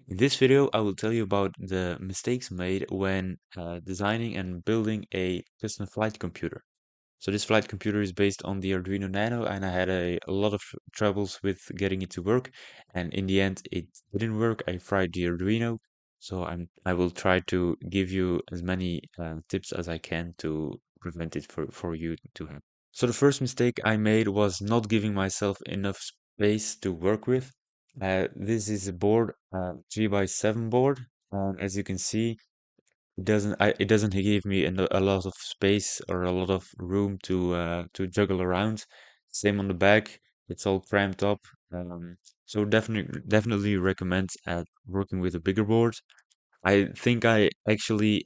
In this video, I will tell you about the mistakes made when designing and building a custom flight computer. So this flight computer is based on the Arduino Nano, and I had a lot of troubles with getting it to work. And in the end, it didn't work. I fried the Arduino. So I will try to give you as many tips as I can to prevent it for you to have. So the first mistake I made was not giving myself enough space to work with. This is a board, 3 by 7 board. As you can see, it doesn't give me a lot of space or a lot of room to juggle around. Same on the back, it's all cramped up. So definitely recommend working with a bigger board. I think I actually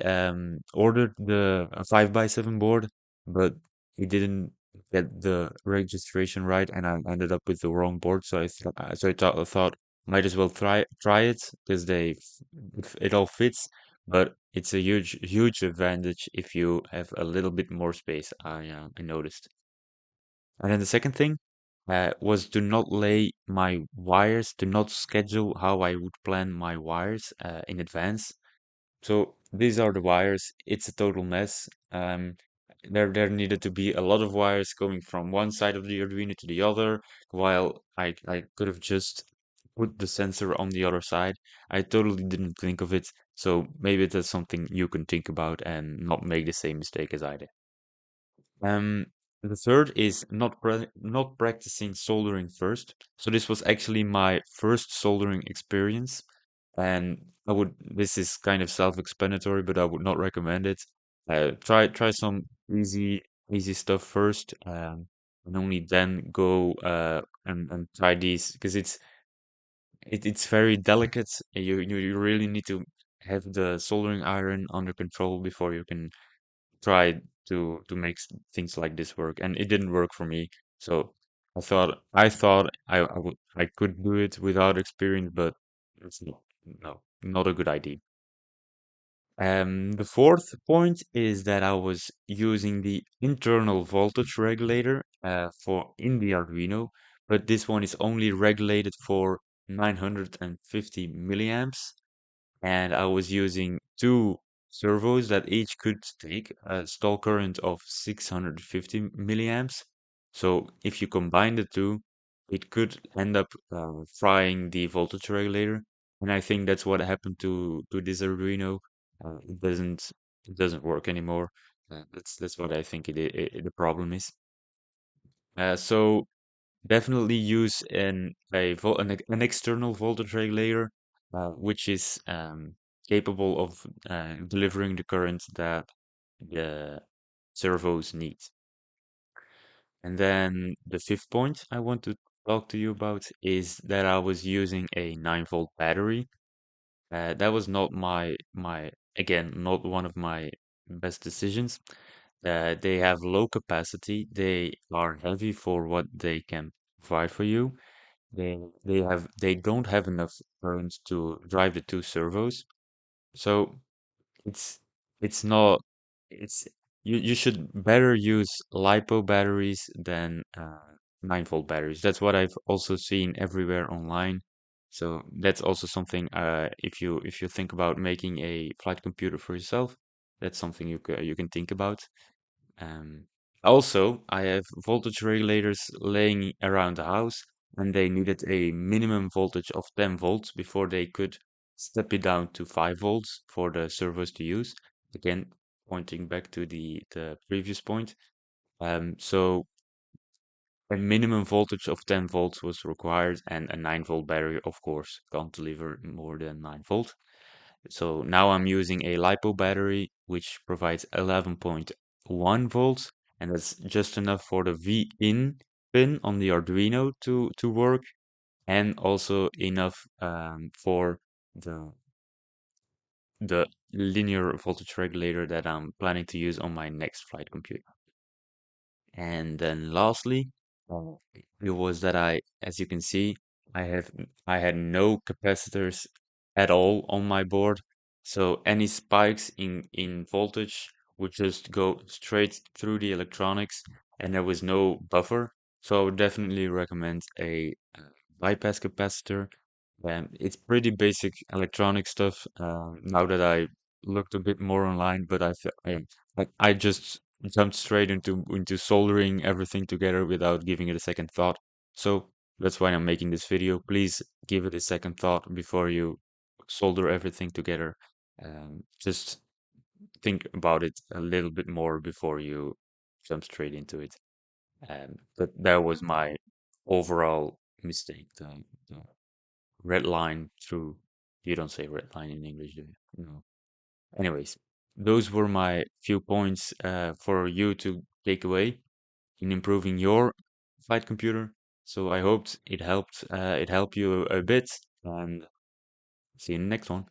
ordered the 5 by 7 board, but it didn't get the registration right, and I ended up with the wrong board. I thought might as well try it because it all fits, but it's a huge advantage if you have a little bit more space. I noticed. And then the second thing was to not lay my wires, to not schedule how I would plan my wires in advance. So these are the wires. It's a total mess. There needed to be a lot of wires going from one side of the Arduino to the other, while I could have just put the sensor on the other side. I totally didn't think of it. So maybe that's something you can think about and not make the same mistake as I did. Um, the third is not practicing soldering first. So this was actually my first soldering experience, and this is kind of self-explanatory, but I would not recommend it. Try some easy stuff first, and only then go and try these because it's very delicate. You really need to have the soldering iron under control before you can tried to make things like this work, and it didn't work for me. So I could do it without experience, but it's not, no, not a good idea. The fourth point is that I was using the internal voltage regulator for in the Arduino, but this one is only regulated for 950 milliamps, and I was using two servos that each could take a stall current of 650 milliamps. So if you combine the two, it could end up frying the voltage regulator, and I think that's what happened to this Arduino. It doesn't work anymore. That's what I think the problem is. So definitely use an external voltage regulator, which is capable of delivering the current that the servos need. And then the fifth point I want to talk to you about is that I was using a 9-volt battery. That was not again, not one of my best decisions. They have low capacity. They are heavy for what they can provide for you. They don't have enough current to drive the two servos. So it's it's not it's you should better use LiPo batteries than 9-volt batteries. That's what I've also seen everywhere online. So that's also something if you think about making a flight computer for yourself, that's something you can think about. Um, Also, I have voltage regulators laying around the house, and they needed a minimum voltage of 10 volts before they could step it down to 5 volts for the servos to use. Again, pointing back to the previous point. So a minimum voltage of 10 volts was required, and a 9-volt battery, of course, can't deliver more than 9 volt. So now I'm using a LiPo battery, which provides 11.1 volts, and that's just enough for the V-in pin on the Arduino to work, and also enough for the the linear voltage regulator that I'm planning to use on my next flight computer. And then lastly, uh, it was that as you can see, I had no capacitors at all on my board. So any spikes in voltage would just go straight through the electronics, and there was no buffer. So I would definitely recommend a bypass capacitor. It's pretty basic electronic stuff. Now that I looked a bit more online, but I just jumped straight into soldering everything together without giving it a second thought. So that's why I'm making this video. Please give it a second thought before you solder everything together. Just think about it a little bit more before you jump straight into it. But that was my overall mistake. The red line through. You don't say red line in English, do you? No. Anyways, those were my few points for you to take away in improving your flight computer. So I hoped it helped you a bit, and see you in the next one.